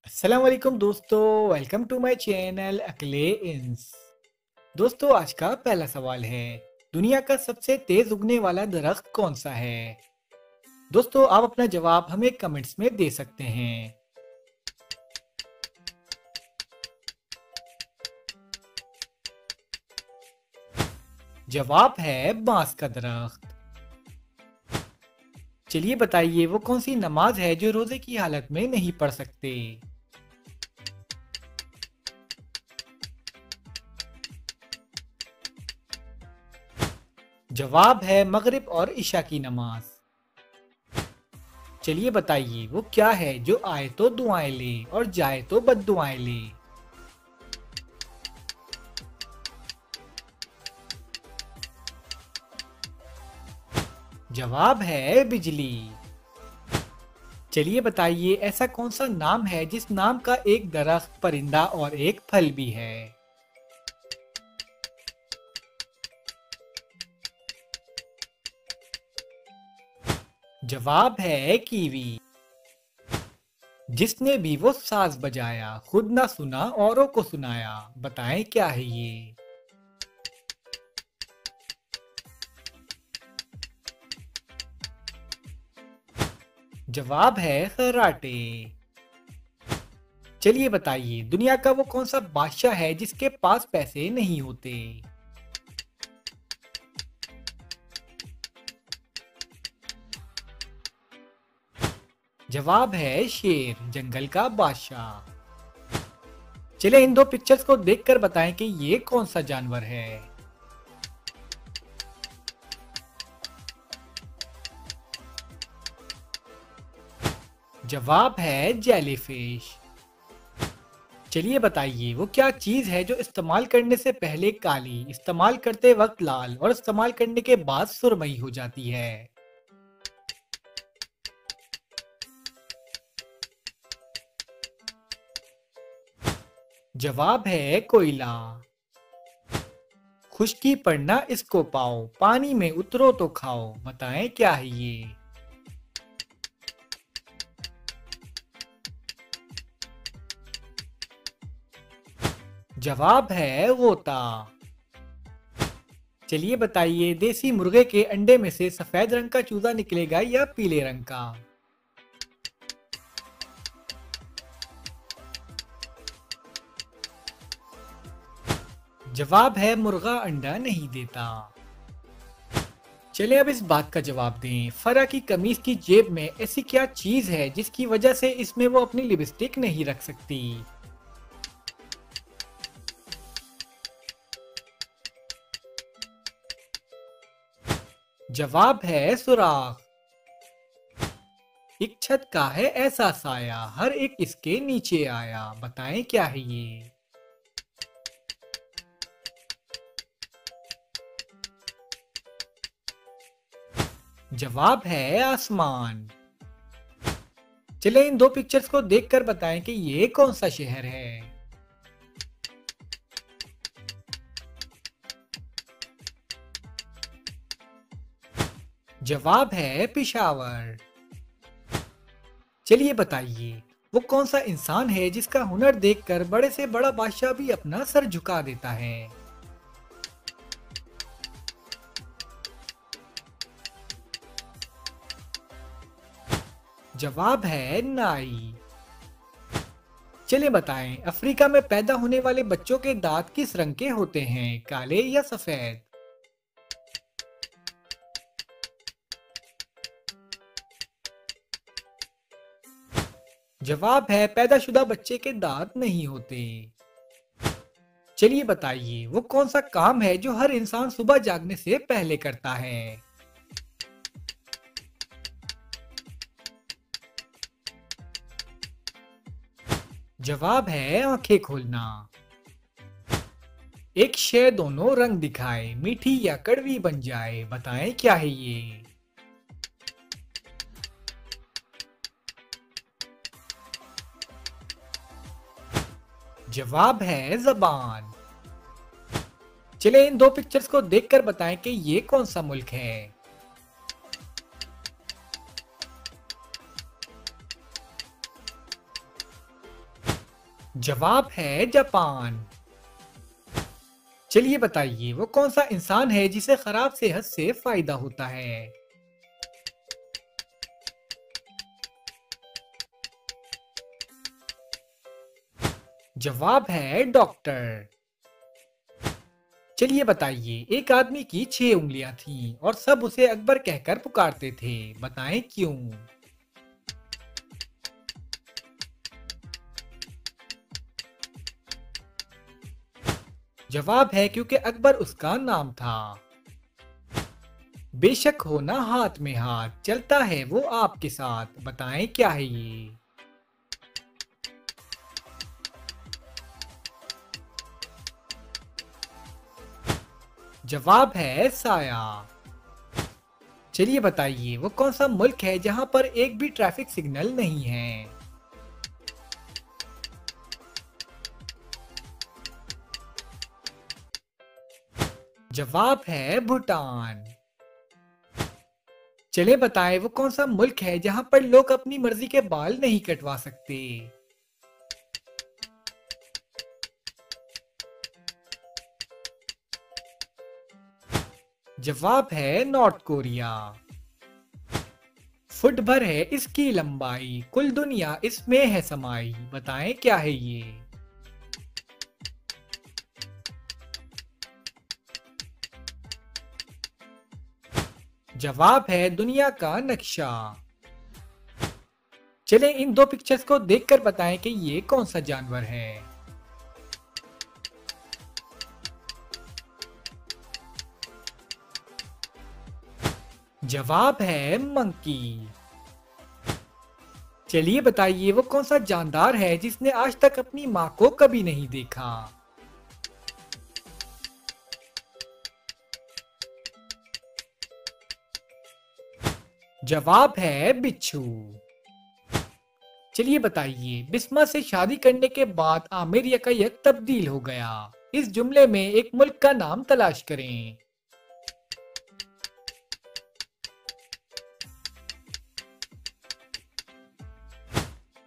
अस्सलाम वालेकुम दोस्तों, वेलकम टू माय चैनल अकले इंस। दोस्तों, आज का पहला सवाल है, दुनिया का सबसे तेज उगने वाला दरख्त कौन सा है? दोस्तों, आप अपना जवाब हमें कमेंट्स में दे सकते हैं। जवाब है बांस का दरख्त। चलिए बताइए, वो कौन सी नमाज है जो रोजे की हालत में नहीं पढ़ सकते? जवाब है मगरिब और इशा की नमाज। चलिए बताइए, वो क्या है जो आए तो दुआएं ले और जाए तो बद्दुआएं ले? जवाब है बिजली। चलिए बताइए, ऐसा कौन सा नाम है जिस नाम का एक दरख्त, परिंदा और एक फल भी है? जवाब है कीवी। जिसने भी वो साज बजाया, खुद ना सुना औरों को सुनाया, बताएं क्या है ये? जवाब है खर्राटे। चलिए बताइए, दुनिया का वो कौन सा बादशाह है जिसके पास पैसे नहीं होते? जवाब है शेर, जंगल का बादशाह। चलिए इन दो पिक्चर्स को देखकर बताएं कि ये कौन सा जानवर है। जवाब है जेलीफिश। चलिए बताइए, वो क्या चीज है जो इस्तेमाल करने से पहले काली, इस्तेमाल करते वक्त लाल और इस्तेमाल करने के बाद सुरमई हो जाती है? जवाब है कोयला। खुश्की पड़ना इसको पाओ, पानी में उतरो तो खाओ, बताएं क्या है ये? जवाब है गोता। चलिए बताइए, देसी मुर्गे के अंडे में से सफेद रंग का चूजा निकलेगा या पीले रंग का? जवाब है मुर्गा अंडा नहीं देता। चलिए अब इस बात का जवाब दें, फरा की कमीज की जेब में ऐसी क्या चीज है जिसकी वजह से इसमें वो अपनी लिपस्टिक नहीं रख सकती? जवाब है सुराख। एक छत का है ऐसा साया, हर एक इसके नीचे आया, बताएं क्या है ये? जवाब है आसमान। चले इन दो पिक्चर्स को देखकर बताएं कि ये कौन सा शहर है। जवाब है पिशावर। चलिए बताइए, वो कौन सा इंसान है जिसका हुनर देखकर बड़े से बड़ा बादशाह भी अपना सर झुका देता है? जवाब है नाई। चलिए बताएं, अफ्रीका में पैदा होने वाले बच्चों के दांत किस रंग के होते हैं, काले या सफेद? जवाब है पैदाशुदा बच्चे के दांत नहीं होते। चलिए बताइए, वो कौन सा काम है जो हर इंसान सुबह जागने से पहले करता है? जवाब है आंखें खोलना। एक शय दोनों रंग दिखाए, मीठी या कड़वी बन जाए, बताएं क्या है ये? जवाब है जबान। चले इन दो पिक्चर्स को देखकर बताएं कि ये कौन सा मुल्क है। जवाब है जापान। चलिए बताइए वो कौन सा इंसान है जिसे खराब सेहत से फायदा होता है। जवाब है डॉक्टर। चलिए बताइए एक आदमी की 6 उंगलियां थीं और सब उसे अकबर कहकर पुकारते थे, बताएं क्यों। जवाब है क्योंकि अकबर उसका नाम था। बेशक हो ना हाथ में हाथ, चलता है वो आपके साथ, बताएं क्या है ये। जवाब है साया। चलिए बताइए वो कौन सा मुल्क है जहां पर एक भी ट्रैफिक सिग्नल नहीं है। जवाब है भूटान। चलिए बताएं वो कौन सा मुल्क है जहां पर लोग अपनी मर्जी के बाल नहीं कटवा सकते। जवाब है नॉर्थ कोरिया। फुट भर है इसकी लंबाई, कुल दुनिया इसमें है समाई, बताएं क्या है ये। जवाब है दुनिया का नक्शा। चले इन दो पिक्चर्स को देखकर बताएं कि ये कौन सा जानवर है। जवाब है मंकी। चलिए बताइए वो कौन सा जानदार है जिसने आज तक अपनी माँ को कभी नहीं देखा। जवाब है बिच्छू। चलिए बताइए बिस्मा से शादी करने के बाद आमिर यकायक तब्दील हो गया। इस जुमले में एक मुल्क का नाम तलाश करें।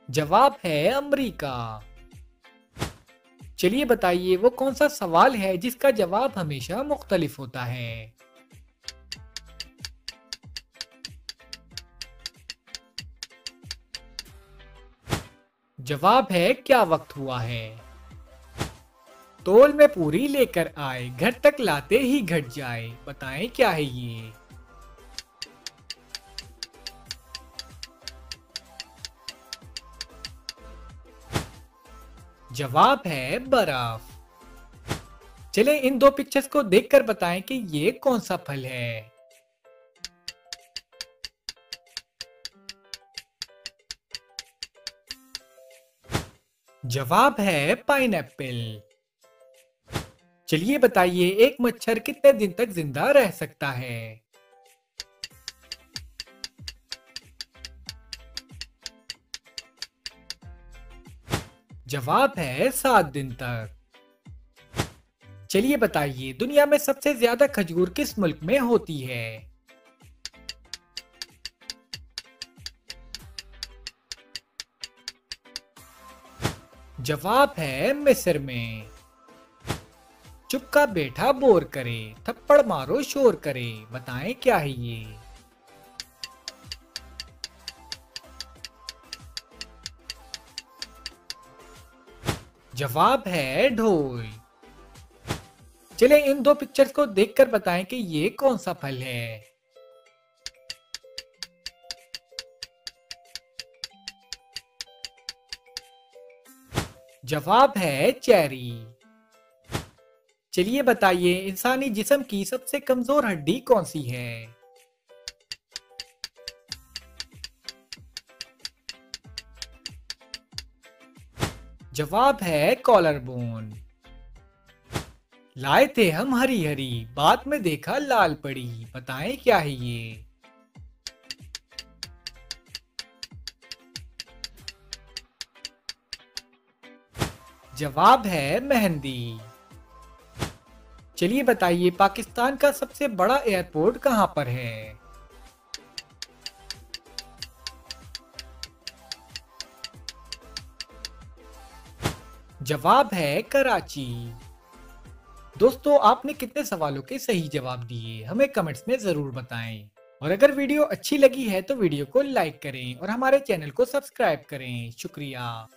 जवाब है अमेरिका। चलिए बताइए वो कौन सा सवाल है जिसका जवाब हमेशा मुख्तलिफ होता है। जवाब है क्या वक्त हुआ है। तोल में पूरी लेकर आए, घर तक लाते ही घट जाए, बताएं क्या है ये। जवाब है बर्फ। चले इन दो पिक्चर्स को देखकर बताएं कि ये कौन सा फल है। जवाब है पाइनएप्पल। चलिए बताइए एक मच्छर कितने दिन तक जिंदा रह सकता है। जवाब है 7 दिन तक। चलिए बताइए दुनिया में सबसे ज्यादा खजूर किस मुल्क में होती है। जवाब है मिस्र में। चुपका बैठा बोर करे, थप्पड़ मारो शोर करे, बताएं क्या है ये। जवाब है ढोल। चले इन दो पिक्चर्स को देखकर बताएं कि ये कौन सा फल है। जवाब है चेरी। चलिए बताइए इंसानी जिस्म की सबसे कमजोर हड्डी कौन सी है। जवाब है कॉलर बोन। लाए थे हम हरी हरी, बाद में देखा लाल पड़ी, बताएं क्या है ये। जवाब है मेहंदी। चलिए बताइए पाकिस्तान का सबसे बड़ा एयरपोर्ट कहां पर है। जवाब है कराची। दोस्तों, आपने कितने सवालों के सही जवाब दिए हमें कमेंट्स में जरूर बताएं। और अगर वीडियो अच्छी लगी है तो वीडियो को लाइक करें और हमारे चैनल को सब्सक्राइब करें। शुक्रिया।